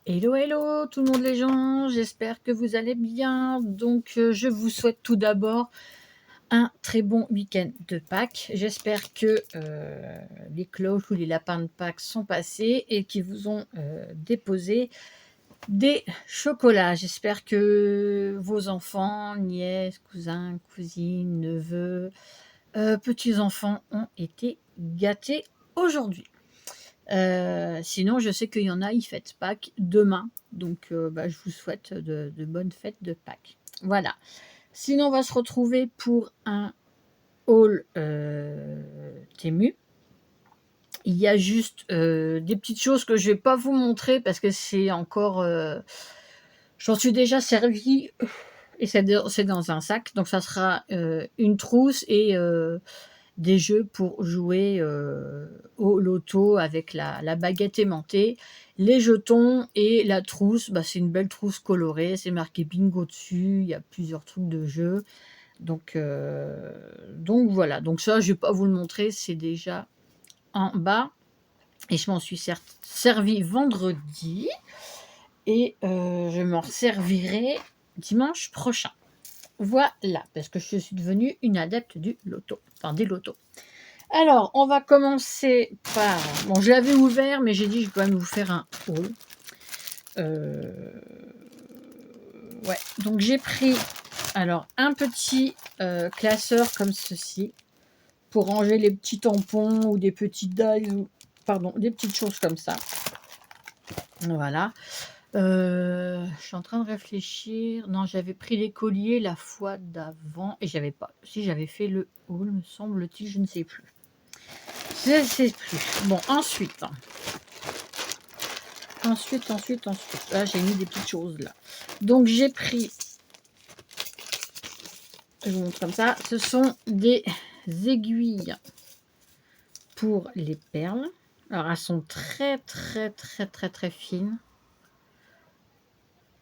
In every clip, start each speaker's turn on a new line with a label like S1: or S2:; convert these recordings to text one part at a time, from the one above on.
S1: Hello, hello tout le monde les gens, j'espère que vous allez bien. Donc je vous souhaite tout d'abord un très bon week-end de Pâques. J'espère que les cloches ou les lapins de Pâques sont passés et qu'ils vous ont déposé des chocolats. J'espère que vos enfants, nièces, cousins, cousines, neveux, petits-enfants ont été gâtés aujourd'hui. Sinon, je sais qu'il y en a, ils fêtent Pâques demain. Donc, je vous souhaite de bonnes fêtes de Pâques. Voilà. Sinon, on va se retrouver pour un haul Temu. Il y a juste des petites choses que je ne vais pas vous montrer parce que c'est encore... j'en suis déjà servi et c'est dans un sac. Donc, ça sera une trousse et... des jeux pour jouer au loto avec la baguette aimantée, les jetons et la trousse. C'est une belle trousse colorée, c'est marqué bingo dessus, il y a plusieurs trucs de jeu. Donc voilà, donc ça je vais pas vous le montrer, c'est déjà en bas et je m'en suis servi vendredi et je m'en servirai dimanche prochain. Voilà, parce que je suis devenue une adepte du loto, enfin des lotos. Alors, on va commencer par... Bon, je l'avais ouvert, mais j'ai dit je vais quand même vous faire un haul. Ouais, donc j'ai pris alors un petit classeur comme ceci pour ranger les petits tampons ou des petites dalles ou pardon, des petites choses comme ça. Voilà. Je suis en train de réfléchir. Non, j'avais pris les colliers la fois d'avant et j'avais pas. Si j'avais fait le haul, me semble-t-il, je ne sais plus. Je ne sais plus. Bon, ensuite. Là, j'ai mis des petites choses là. Donc, j'ai pris... Je vous montre comme ça. Ce sont des aiguilles pour les perles. Alors, elles sont très fines.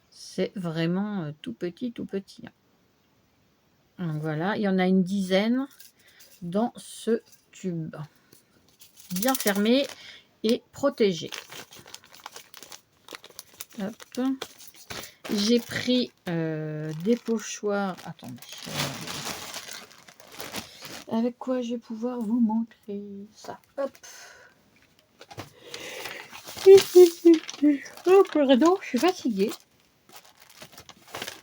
S1: C'est vraiment tout petit. Donc, voilà. Il y en a une dizaine dans ce tube. Bien fermé et protégé. Hop. J'ai pris des pochoirs. Attendez. Avec quoi je vais pouvoir vous montrer ça. Hop. Oh, pardon, je suis fatiguée.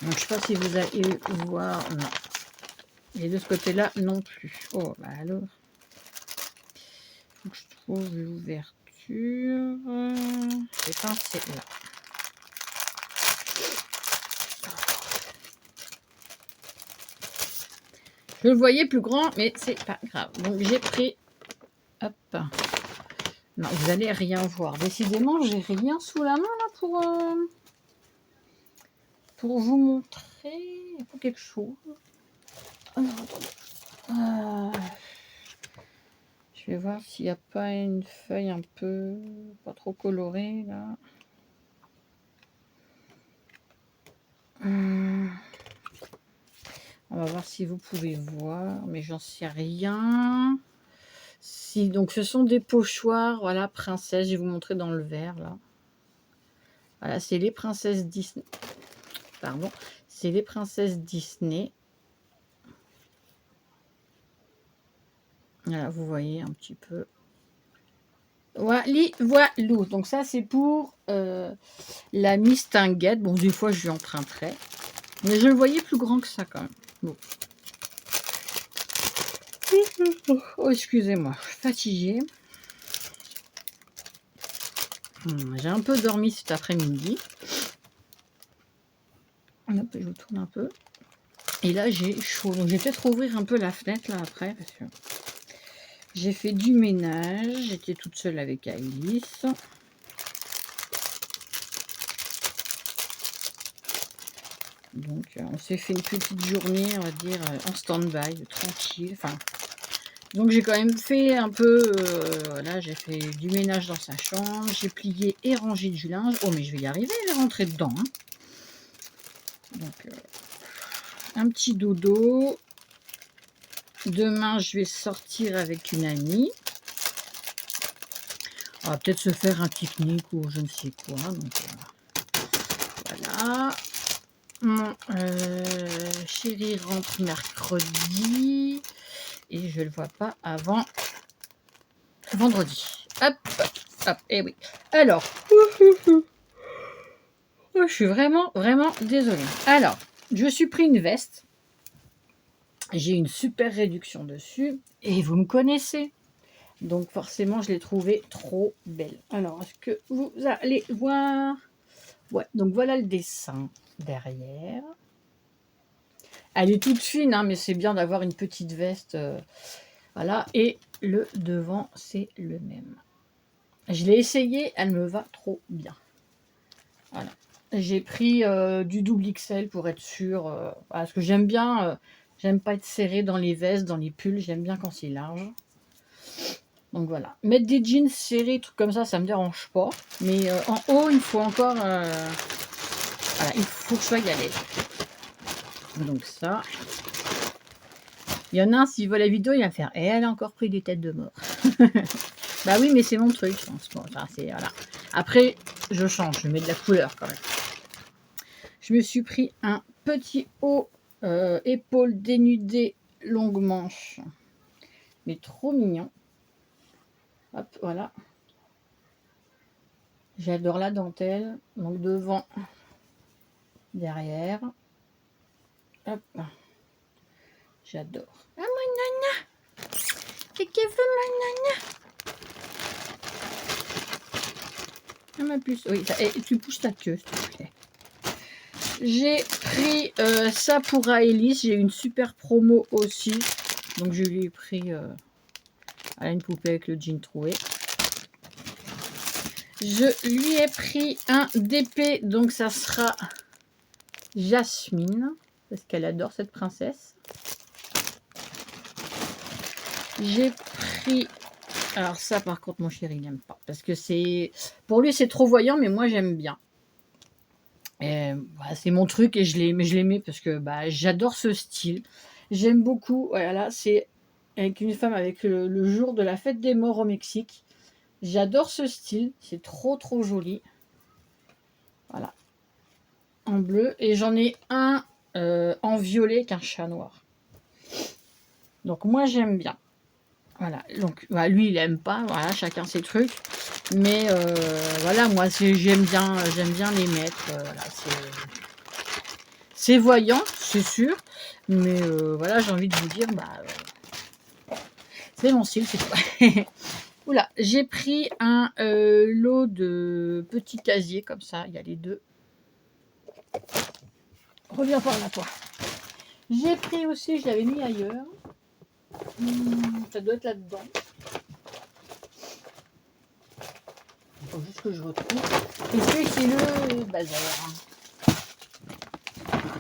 S1: Donc, je ne sais pas si vous allez voir. Non. Et de ce côté-là, non plus. Oh, bah alors. Donc, je trouve l'ouverture. C'est pincé là. Je le voyais plus grand, mais c'est pas grave. Donc, j'ai pris... Hop. Non, vous allez rien voir. Décidément, j'ai rien sous la main là pour vous montrer. Il faut quelque chose. Alors, attendez. Je vais voir s'il n'y a pas une feuille un peu pas trop colorée là. On va voir si vous pouvez voir, mais j'en sais rien. Si, donc ce sont des pochoirs, voilà, princesse, je vais vous montrer dans le vert là. Voilà, c'est les princesses Disney. Pardon, c'est les princesses Disney. Voilà, vous voyez un petit peu. Voilà, donc ça c'est pour la mistinguette. Bon, des fois je lui emprunterai, mais je le voyais plus grand que ça quand même. Bon. Oh, excusez-moi, je suis fatiguée. J'ai un peu dormi cet après-midi. Hop, je vous tourne un peu. Et là, j'ai chaud. Donc, je vais peut-être ouvrir un peu la fenêtre là après. Parce que j'ai fait du ménage. J'étais toute seule avec Alice. Donc, on s'est fait une petite journée, on va dire, en stand-by, tranquille. Enfin, donc, j'ai quand même fait un peu... voilà, j'ai fait du ménage dans sa chambre. J'ai plié et rangé du linge. Oh, mais je vais y arriver, je vais rentrer dedans. Hein. Donc, un petit dodo. Demain, je vais sortir avec une amie. On va peut-être se faire un pique-nique ou je ne sais quoi. Donc, voilà. Mon chéri rentre mercredi. Et je ne le vois pas avant vendredi. Hop, hop, et oui. Alors, je suis vraiment désolée. Alors, je suis pris une veste. J'ai une super réduction dessus. Et vous me connaissez. Donc, forcément, je l'ai trouvée trop belle. Alors, est-ce que vous allez voir? Ouais, donc voilà le dessin derrière. Elle est toute fine, hein, mais c'est bien d'avoir une petite veste. Voilà, et le devant, c'est le même. Je l'ai essayé, elle me va trop bien. Voilà. J'ai pris du double XL pour être sûre. Parce que j'aime bien, j'aime pas être serrée dans les vestes, dans les pulls. J'aime bien quand c'est large. Donc voilà. Mettre des jeans serrés, trucs comme ça me dérange pas. Mais en haut, il faut encore... voilà, il faut que je sois à l'aise. Donc ça... Il y en a un, s'il voit la vidéo, il va faire « Et elle a encore pris des têtes de mort. » Bah oui, mais c'est mon truc, je pense. Bon, enfin, voilà. Après, je change, je mets de la couleur quand même. Je me suis pris un petit haut épaule dénudée longue manche. Mais trop mignon. Hop, voilà. J'adore la dentelle. Donc devant, derrière. Hop. J'adore. Ah, mon nana! Qu'est-ce qu'elle veut, mon nana? Ah, ma puce. Oui, ça, et tu pousses ta queue, s'il te plaît. J'ai pris ça pour Aélis. J'ai une super promo aussi. Donc je lui ai pris une poupée avec le jean troué. Je lui ai pris un DP. Donc ça sera Jasmine. Parce qu'elle adore cette princesse. J'ai pris... Alors ça par contre mon chéri n'aime pas. Parce que c'est... Pour lui c'est trop voyant mais moi j'aime bien. Voilà, c'est mon truc et je l'aimais parce que j'adore ce style. J'aime beaucoup. Voilà, c'est avec une femme avec le jour de la fête des morts au Mexique. J'adore ce style. C'est trop joli. Voilà. En bleu. Et j'en ai un en violet qu'un chat noir. Donc moi j'aime bien. Voilà. Donc lui il aime pas. Voilà, chacun ses trucs. Mais voilà, moi j'aime bien les mettre. Voilà, c'est voyant, c'est sûr, mais voilà, j'ai envie de vous dire, c'est mon style, c'est tout. Oula, j'ai pris un lot de petits casiers, comme ça, il y a les deux. Reviens par là, toi. J'ai pris aussi, je l'avais mis ailleurs. Ça doit être là-dedans. Il faut juste que je retrouve. Et puis, c'est le bazar.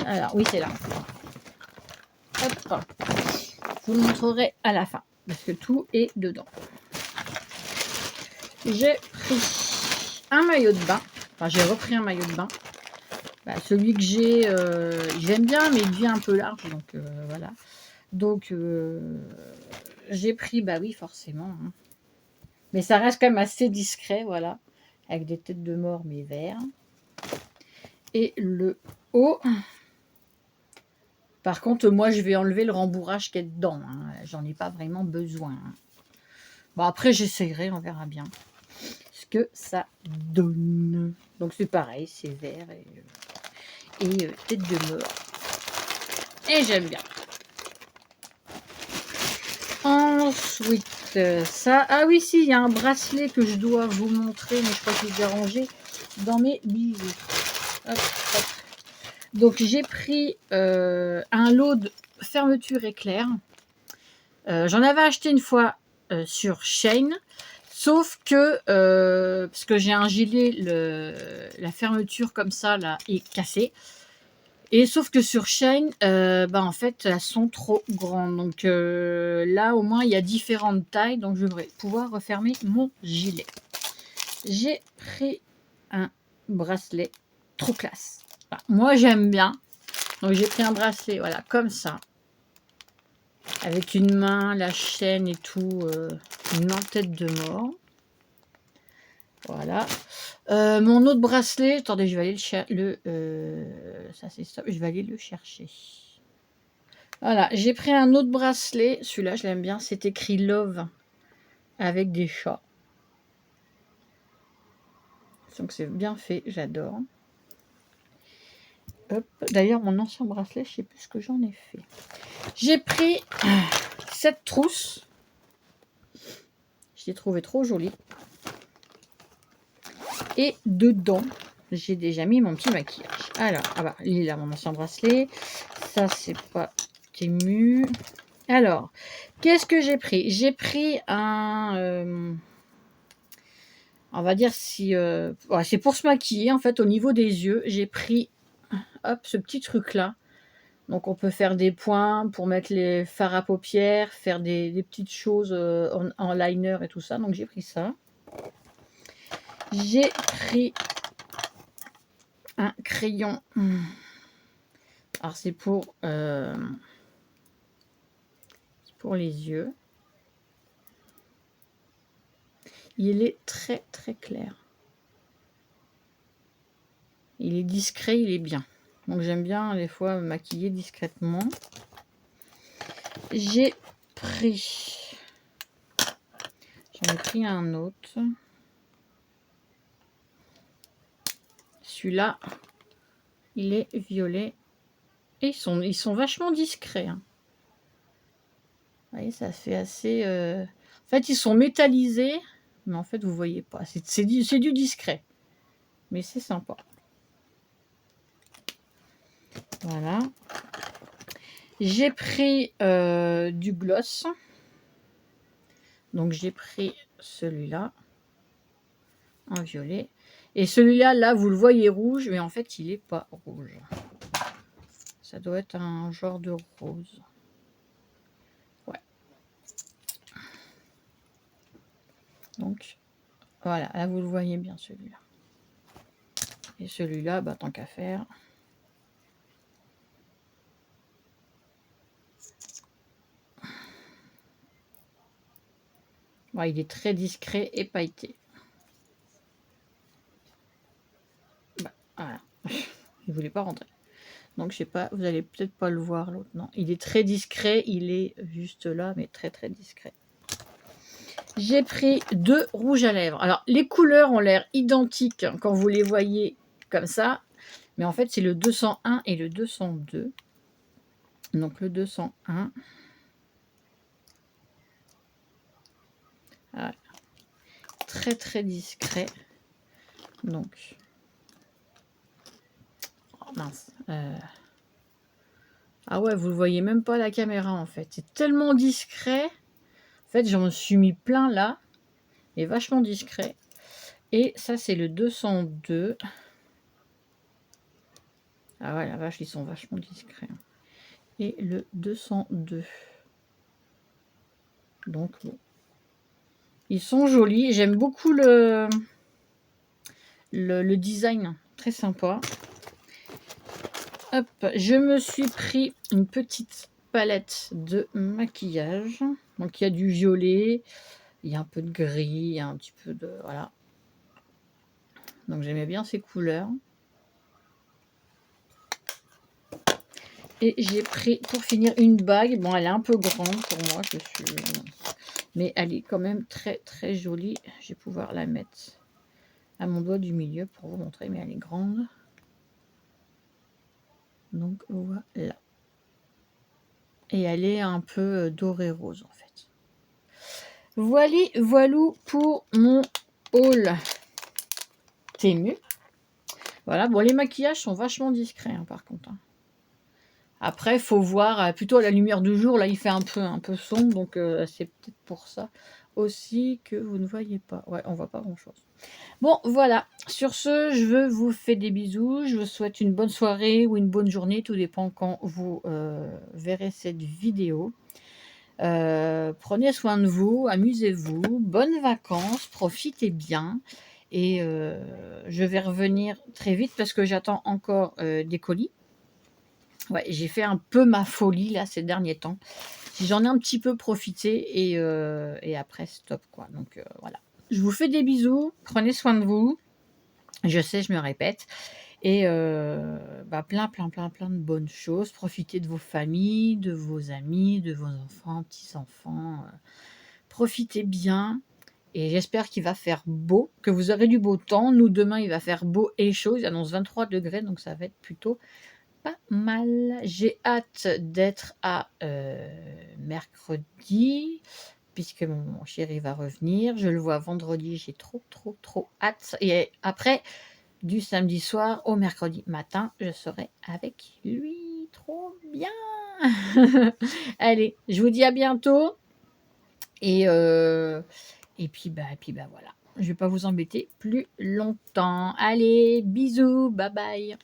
S1: Alors, oui, c'est là. Hop. Je vous le montrerai à la fin, parce que tout est dedans. J'ai pris un maillot de bain. Enfin, j'ai repris un maillot de bain. Celui que j'ai, j'aime bien, mais il devient un peu large, donc voilà. Donc, j'ai pris, oui, forcément. Hein. Mais ça reste quand même assez discret, voilà. Avec des têtes de mort, mais verts. Et le haut... Par contre, moi, je vais enlever le rembourrage qui est dedans. Hein. J'en ai pas vraiment besoin. Hein. Bon, après, j'essayerai, on verra bien ce que ça donne. Donc, c'est pareil, c'est vert et tête de mort. Et j'aime bien. Ensuite, ça... Ah oui, si, il y a un bracelet que je dois vous montrer, mais je crois qu'il est rangé dans mes bijoux. Hop, hop. Donc, j'ai pris un lot de fermeture éclair. J'en avais acheté une fois sur Shein, sauf que, parce que j'ai un gilet, la fermeture comme ça, là, est cassée. Et sauf que sur Shein, en fait, elles sont trop grandes. Donc là, au moins, il y a différentes tailles. Donc, je devrais pouvoir refermer mon gilet. J'ai pris un bracelet trop classe. Enfin, moi, j'aime bien. Donc, j'ai pris un bracelet, voilà, comme ça. Avec une main, la chaîne et tout. Une en tête de mort. Voilà. Mon autre bracelet, attendez, je vais aller ça c'est stop, je vais aller le chercher. Voilà, j'ai pris un autre bracelet, celui-là je l'aime bien, c'est écrit Love avec des chats. Donc c'est bien fait, j'adore. Hop, d'ailleurs mon ancien bracelet, je sais plus ce que j'en ai fait. J'ai pris cette trousse, je l'ai trouvée trop jolie. Et dedans, j'ai déjà mis mon petit maquillage. Alors, ah bah, il est là, mon ancien bracelet. Ça, c'est pas Temu. Alors, qu'est-ce que j'ai pris? J'ai pris un... on va dire si... ouais, c'est pour se maquiller, en fait, au niveau des yeux. J'ai pris, hop, ce petit truc-là. Donc, on peut faire des points pour mettre les fards à paupières, faire des petites choses en liner et tout ça. Donc, j'ai pris ça. J'ai pris un crayon. Alors, c'est pour les yeux. Il est très, très clair. Il est discret, il est bien. Donc, j'aime bien, des fois, me maquiller discrètement. J'ai pris... J'en ai pris un autre. Celui-là, il est violet. Et ils sont vachement discrets. Hein. Vous voyez, ça fait assez... En fait, ils sont métallisés. Mais en fait, vous voyez pas. C'est du discret. Mais c'est sympa. Voilà. J'ai pris du gloss. Donc, j'ai pris celui-là. En violet. Et celui-là, là, vous le voyez rouge. Mais en fait, il n'est pas rouge. Ça doit être un genre de rose. Ouais. Donc, voilà. Là, vous le voyez bien, celui-là. Et celui-là, bah, tant qu'à faire. Ouais, il est très discret et pailleté. Bah, voilà. Il ne voulait pas rentrer. Donc, je sais pas, vous allez peut-être pas le voir, l'autre. Non, il est très discret. Il est juste là, mais très, très discret. J'ai pris 2 rouges à lèvres. Alors, les couleurs ont l'air identiques quand vous les voyez comme ça. Mais en fait, c'est le 201 et le 202. Donc, le 201. Voilà. Très, très discret. Donc, oh mince. Ah ouais, vous ne le voyez même pas à la caméra, en fait. C'est tellement discret. En fait, j'en suis mis plein là. Et vachement discret. Et ça, c'est le 202. Ah ouais, la vache, ils sont vachement discrets. Et le 202. Donc, bon. Ils sont jolis. J'aime beaucoup le design. Très sympa. Hop, je me suis pris une petite palette de maquillage. Donc, il y a du violet. Il y a un peu de gris. Il y a un petit peu de... Voilà. Donc, j'aimais bien ces couleurs. Et j'ai pris, pour finir, une bague. Bon, elle est un peu grande pour moi. Mais elle est quand même très, très jolie. Je vais pouvoir la mettre à mon doigt du milieu pour vous montrer. Mais elle est grande. Donc, voilà. Et elle est un peu dorée rose, en fait. Voilou pour mon haul Temu. Voilà. Bon, les maquillages sont vachement discrets, hein, par contre. Hein. Après, il faut voir, plutôt à la lumière du jour, là, il fait un peu sombre, donc c'est peut-être pour ça aussi que vous ne voyez pas. Ouais, on voit pas grand-chose. Bon, voilà. Sur ce, je vous fais des bisous. Je vous souhaite une bonne soirée ou une bonne journée, tout dépend quand vous verrez cette vidéo. Prenez soin de vous, amusez-vous, bonnes vacances, profitez bien. Et je vais revenir très vite parce que j'attends encore des colis. Ouais, j'ai fait un peu ma folie là ces derniers temps. J'en ai un petit peu profité et après stop quoi. Donc voilà. Je vous fais des bisous, prenez soin de vous Je sais, je me répète et plein de bonnes choses. Profitez de vos familles, de vos amis, de vos enfants, petits-enfants, profitez bien et j'espère qu'il va faire beau, que vous aurez du beau temps. Nous, demain, il va faire beau et chaud. Il annonce 23 degrés, donc ça va être plutôt pas mal. J'ai hâte d'être à, mercredi puisque mon chéri va revenir. Je le vois vendredi, j'ai trop, trop, trop hâte et après du samedi soir au mercredi matin, je serai avec lui. Trop bien! Allez, je vous dis à bientôt et voilà. Je vais pas vous embêter plus longtemps. Allez, bisous, bye bye.